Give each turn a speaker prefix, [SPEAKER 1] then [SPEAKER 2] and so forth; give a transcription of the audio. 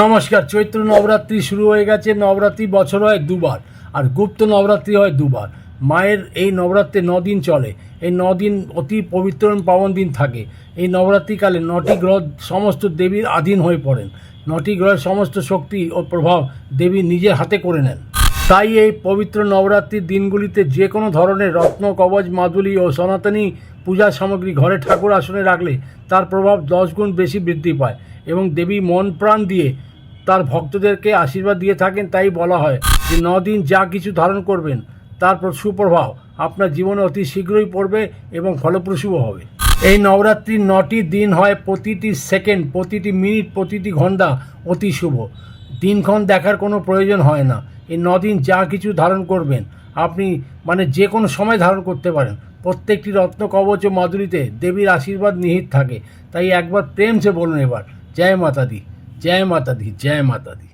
[SPEAKER 1] নমস্কার। চৈত্র নবরাত্রি শুরু হয়ে গেছে। নবরাত্রি বছর হয় দুবার, আর গুপ্ত নবরাত্রি হয় দুবার। মায়ের এই নবরাত্রি 9 দিন চলে। এই 9 দিন অতি পবিত্র এবং পাবন দিন থাকে। এই নবরাত্রিকালে 9টি গ্রহ সমস্ত দেবীর আধীন হয়ে পড়েন। 9টি গ্রহের সমস্ত শক্তি ও প্রভাব দেবী নিজের হাতে করে নেন। তাই এই পবিত্র নবরাত্রির দিনগুলিতে যে কোনো ধরনের রত্ন, কবচ, মাদুলি ও সনাতনী পূজা সামগ্রী ঘরে ঠাকুর আসনে রাখলে তার প্রভাব 10 গুণ বেশি বৃদ্ধি পায় এবং দেবী মন প্রাণ দিয়ে তার ভক্তদেরকে আশীর্বাদ দিয়ে থাকেন। তাই বলা হয় যে 9 দিন যা কিছু ধারণ করবেন তার সুপ্রভাব আপনার জীবনে অতি শীঘ্রই পড়বে এবং ফলপ্রসূও হবে। এই নবরাত্রির 9টি দিন হয় প্রতিটি সেকেন্ড, প্রতিটি মিনিট, প্রতিটি ঘন্টা অতি শুভ। দিনক্ষণ দেখার কোনো প্রয়োজন হয় না। এই 9 দিন যা কিছু ধারণ করবেন আপনি যে কোনো সময় ধারণ করতে পারেন। প্রত্যেকটি রত্ন, কবচ ও মাদুলিতে দেবীর আশীর্বাদ নিহিত থাকে। তাই একবার প্রেম সে বলুন এবার জয় মাতা দি, জয় মাতা দি, জয় মাতা দি।